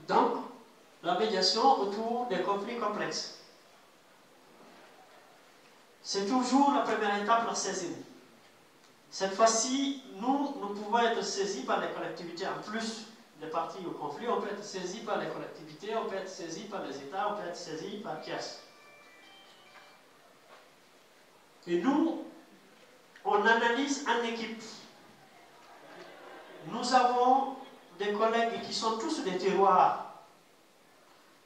Donc, la médiation autour des conflits complexes. C'est toujours la première étape, la saisine. Cette fois-ci, nous pouvons être saisis par les collectivités. En plus des parties au conflit, on peut être saisi par les collectivités, on peut être saisi par les États, on peut être saisi par tierces. Et nous, on analyse en équipe. Nous avons des collègues qui sont tous des terroirs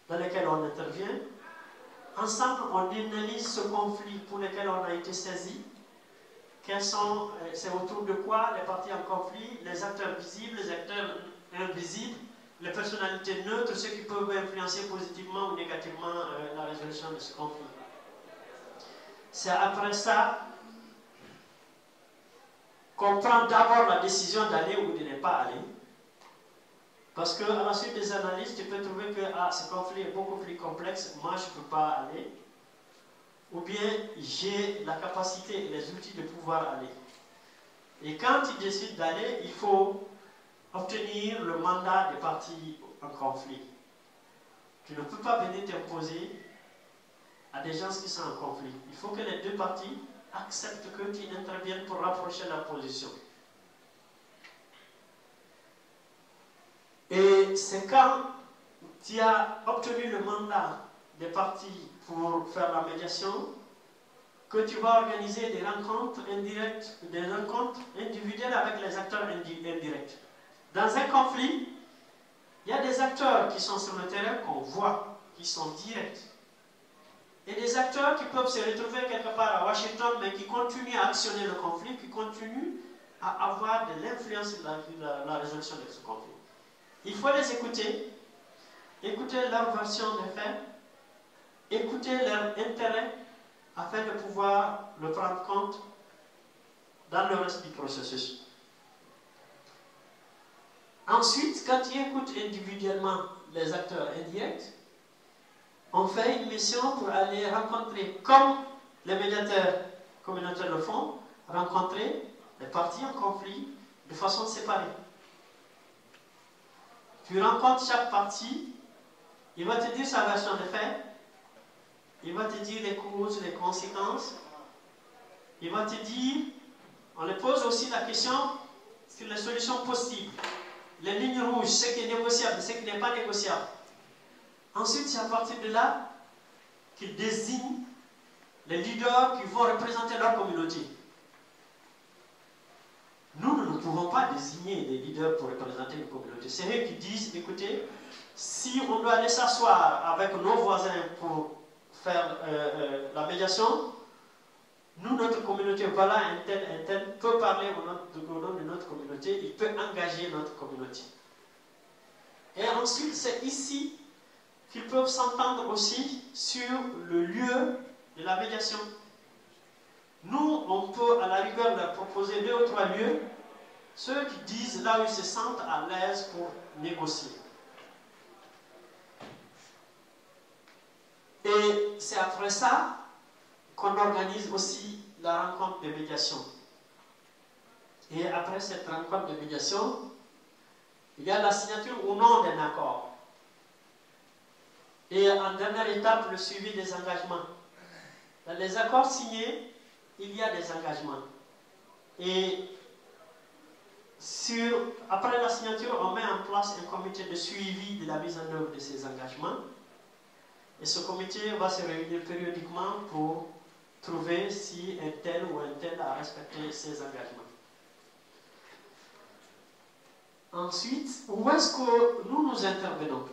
dans lesquels on intervient. Ensemble, on analyse ce conflit pour lequel on a été saisi. C'est autour de quoi les parties en conflit, les acteurs visibles, les acteurs invisibles, les personnalités neutres, ceux qui peuvent influencer positivement ou négativement la résolution de ce conflit. C'est après ça qu'on prend d'abord la décision d'aller ou de ne pas aller. Parce qu'à la suite des analyses, tu peux trouver que ce conflit est beaucoup plus complexe, moi je ne peux pas aller. Ou bien j'ai la capacité et les outils de pouvoir aller. Et quand tu décides d'aller, il faut obtenir le mandat des parties en conflit. Tu ne peux pas venir t'imposer à des gens qui sont en conflit. Il faut que les deux parties acceptent que tu interviennes pour rapprocher leur position. Et c'est quand tu as obtenu le mandat des parties pour faire la médiation que tu vas organiser des rencontres indirectes, des rencontres individuelles avec les acteurs indirects. Dans un conflit, il y a des acteurs qui sont sur le terrain qu'on voit, qui sont directs. Et des acteurs qui peuvent se retrouver quelque part à Washington, mais qui continuent à actionner le conflit, qui continuent à avoir de l'influence sur la résolution de ce conflit. Il faut les écouter, écouter leur version des faits, écouter leur intérêt afin de pouvoir le prendre compte dans le reste du processus. Ensuite, quand tu écoutes individuellement les acteurs indirects, on fait une mission pour aller rencontrer, comme les médiateurs communautaires le font, rencontrer les parties en conflit de façon séparée. Tu rencontres chaque partie, il va te dire sa version des faits, il va te dire les causes, les conséquences, il va te dire, on lui pose aussi la question sur les solutions possibles, les lignes rouges, ce qui est négociable, ce qui n'est pas négociable. Ensuite, c'est à partir de là qu'ils désignent les leaders qui vont représenter leur communauté. Nous ne pouvons pas désigner des leaders pour représenter une communauté. C'est eux qui disent, écoutez, si on doit aller s'asseoir avec nos voisins pour faire la médiation, nous, notre communauté, voilà, un tel peut parler au nom de notre communauté, il peut engager notre communauté. Et ensuite, c'est ici qu'ils peuvent s'entendre aussi sur le lieu de la médiation. Nous, on peut à la rigueur leur proposer 2 ou 3 lieux, ceux qui disent là où ils se sentent à l'aise pour négocier. Et c'est après ça qu'on organise aussi la rencontre de médiation. Et après cette rencontre de médiation, il y a la signature ou non d'un accord. Et en dernière étape, le suivi des engagements. Dans les accords signés, il y a des engagements. Et après la signature, on met en place un comité de suivi de la mise en œuvre de ces engagements. Et ce comité va se réunir périodiquement pour trouver si un tel ou un tel a respecté ses engagements. Ensuite, où est-ce que nous intervenons?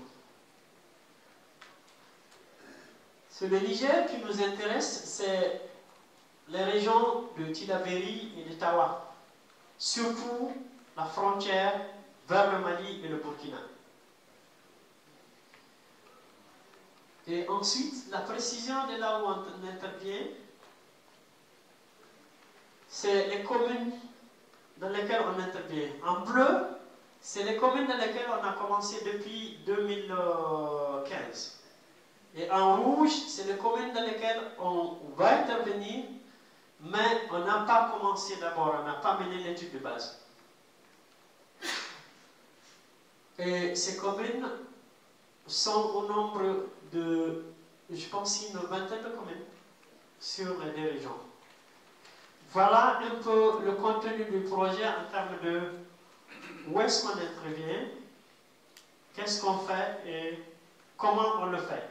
Sur le Niger qui nous intéresse, c'est les régions de Tillabéri et de Tawa, surtout la frontière vers le Mali et le Burkina. Et ensuite, la précision de là où on intervient, c'est les communes dans lesquelles on intervient. En bleu, c'est les communes dans lesquelles on a commencé depuis 2015. Et en rouge, c'est les communes dans lesquelles on va intervenir, mais on n'a pas commencé d'abord, on n'a pas mené l'étude de base. Et ces communes, sont au nombre de, je pense, une vingtaine de communes sur les deux régions. Voilà un peu le contenu du projet en termes de où est-ce qu'on intervient, qu'est-ce qu'on fait et comment on le fait.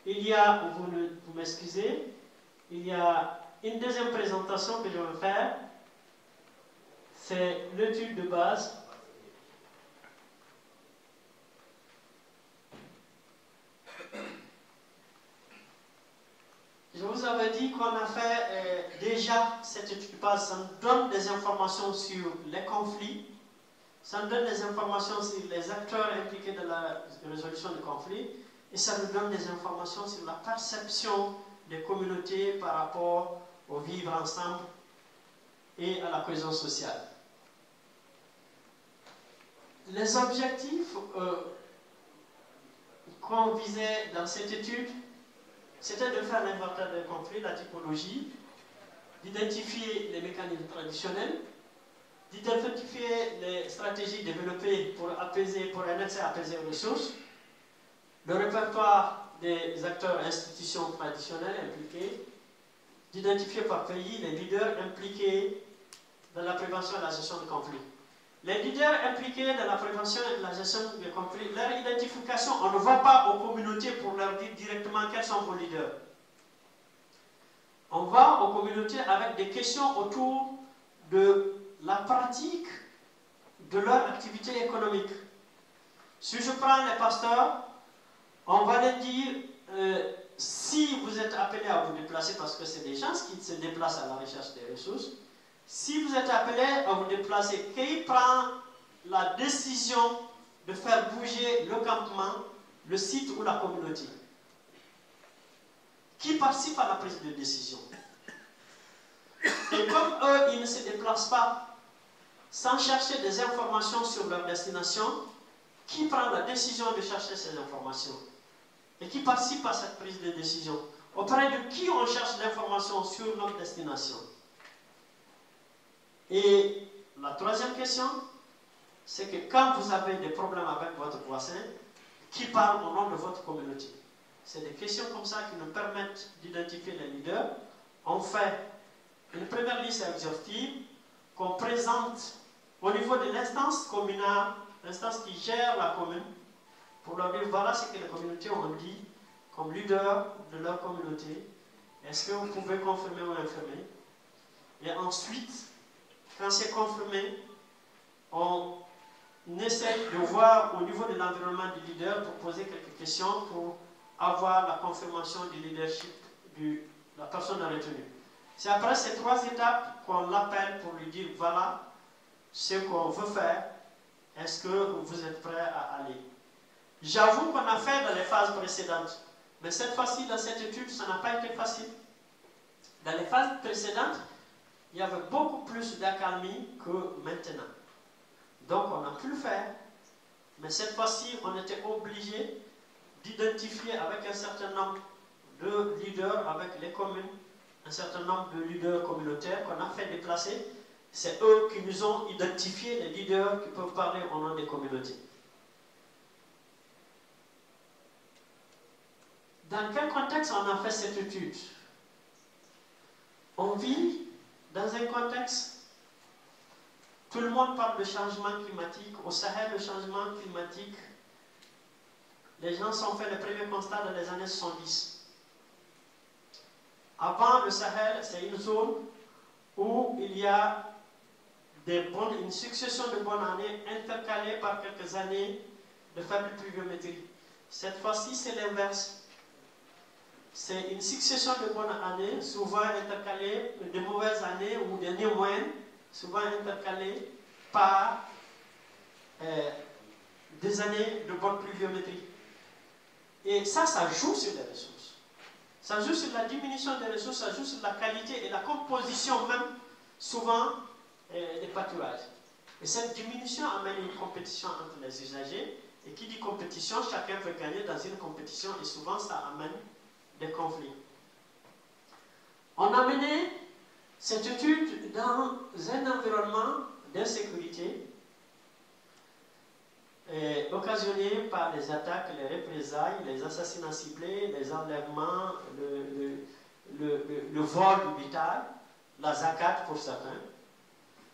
Il y a, vous m'excusez, il y a une deuxième présentation que je vais faire, c'est l'étude de base. Je vous avais dit qu'on a fait déjà cette étude de base, ça nous donne des informations sur les conflits, ça nous donne des informations sur les acteurs impliqués dans la résolution des conflits, et ça nous donne des informations sur la perception des communautés par rapport au vivre ensemble et à la cohésion sociale. Les objectifs qu'on visait dans cette étude, c'était de faire l'inventaire des conflits, la typologie, d'identifier les mécanismes traditionnels, d'identifier les stratégies développées pour apaiser, pour un accès apaisé aux ressources, le répertoire des acteurs et institutions traditionnelles impliqués, d'identifier par pays les leaders impliqués dans la prévention et la gestion des conflits. Les leaders impliqués dans la prévention et la gestion des conflits, leur identification, on ne va pas aux communautés pour leur dire directement quels sont vos leaders. On va aux communautés avec des questions autour de la pratique de leur activité économique. Si je prends les pasteurs, on va leur dire si vous êtes appelés à vous déplacer, parce que c'est des gens qui se déplacent à la recherche des ressources, si vous êtes appelé à vous déplacer, qui prend la décision de faire bouger le campement, le site ou la communauté? Qui participe à la prise de décision? Et comme eux, ils ne se déplacent pas sans chercher des informations sur leur destination, qui prend la décision de chercher ces informations? Et qui participe à cette prise de décision? Auprès de qui on cherche l'information sur notre destination? Et la troisième question, c'est que quand vous avez des problèmes avec votre voisin, qui parle au nom de votre communauté? C'est des questions comme ça qui nous permettent d'identifier les leaders. On fait une première liste exhaustive qu'on présente au niveau de l'instance communale, l'instance qui gère la commune, pour leur dire voilà ce que les communautés ont dit comme leader de leur communauté. Est-ce que vous pouvez confirmer ou infirmer? Et ensuite, quand c'est confirmé, on essaye de voir au niveau de l'environnement du leader pour poser quelques questions pour avoir la confirmation du leadership de la personne retenue. C'est après ces trois étapes qu'on l'appelle pour lui dire voilà ce qu'on veut faire. Est-ce que vous êtes prêts à aller? J'avoue qu'on a fait dans les phases précédentes, mais cette fois-ci, dans cette étude, ça n'a pas été facile. Dans les phases précédentes, il y avait beaucoup plus d'accalmie que maintenant. Donc on a pu le faire, mais cette fois-ci, on était obligé d'identifier avec un certain nombre de leaders, avec les communes, un certain nombre de leaders communautaires qu'on a fait déplacer. C'est eux qui nous ont identifié les leaders qui peuvent parler au nom des communautés. Dans quel contexte on a fait cette étude? On vit dans un contexte, tout le monde parle de changement climatique. Au Sahel, le changement climatique, les gens sont fait le premier constat dans les années 70. Avant le Sahel, c'est une zone où il y a une succession de bonnes années intercalées par quelques années de faible pluviométrie. Cette fois-ci, c'est l'inverse. C'est une succession de bonnes années, souvent intercalées de mauvaises années ou d'années moyennes, souvent intercalées par des années de bonne pluviométrie. Et ça joue sur les ressources. Ça joue sur la diminution des ressources, ça joue sur la qualité et la composition même, souvent, des pâturages. Et cette diminution amène une compétition entre les usagers. Et qui dit compétition, chacun veut gagner dans une compétition et souvent ça amène des conflits. On a mené cette étude dans un environnement d'insécurité est occasionné par les attaques, les représailles, les assassinats ciblés, les enlèvements, le vol du bétail, la zakat pour certains.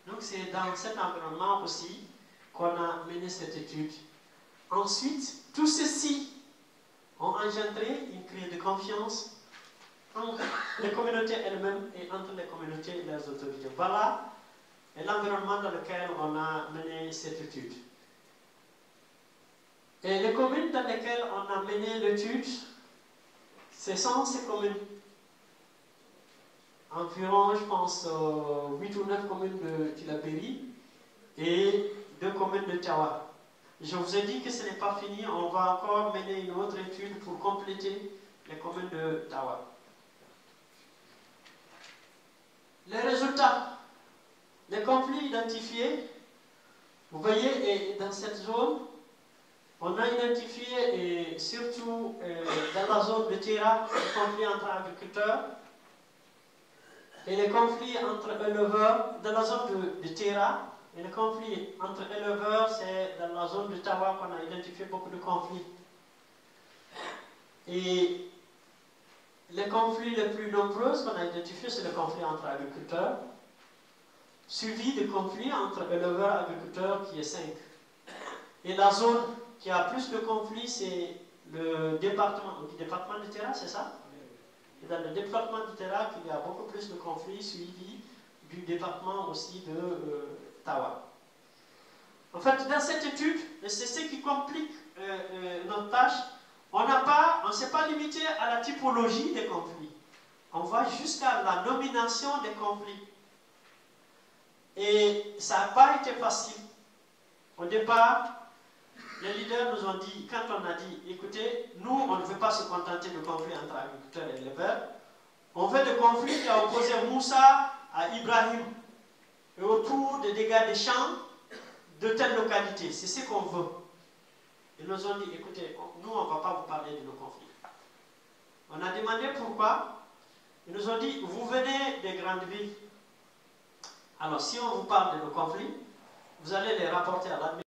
Donc c'est dans cet environnement aussi qu'on a mené cette étude. Ensuite, tout ceci ont engendré une crise de confiance entre les communautés elles-mêmes et entre les communautés et leurs autorités. Voilà l'environnement dans lequel on a mené cette étude. Et les communes dans lesquelles on a mené l'étude, ce sont ces communes. Environ, je pense, 8 ou 9 communes de Tillabéri et 2 communes de Tawa. Je vous ai dit que ce n'est pas fini, on va encore mener une autre étude pour compléter les communes de Tawa. Les résultats, les conflits identifiés, vous voyez, et dans cette zone, on a identifié, et surtout dans la zone de Tira, les conflits entre agriculteurs et les conflits entre éleveurs. Dans la zone de Tira, et les conflits entre éleveurs, c'est dans la zone de Tawa qu'on a identifié beaucoup de conflits. Et les conflits les plus nombreux qu'on a identifiés, c'est le conflit entre agriculteurs, suivi de conflits entre éleveurs et agriculteurs qui est 5. Et la zone qui a plus de conflits, c'est le département de Tira, c'est ça? Et dans le département de Tira, il y a beaucoup plus de conflits suivis du département aussi de Tawa. En fait, dans cette étude, et c'est ce qui complique notre tâche, on ne s'est pas limité à la typologie des conflits. On va jusqu'à la nomination des conflits. Et ça n'a pas été facile. Au départ, les leaders nous ont dit, quand on a dit, écoutez, nous, on ne veut pas se contenter de conflits entre agriculteurs et éleveurs, on veut des conflits qui ont opposé Moussa à Ibrahim, et autour des dégâts des champs de telle localité. C'est ce qu'on veut. Ils nous ont dit, écoutez, nous, on ne va pas vous parler de nos conflits. On a demandé pourquoi. Ils nous ont dit, vous venez des grandes villes. Alors, si on vous parle de nos conflits, vous allez les rapporter à l'administration.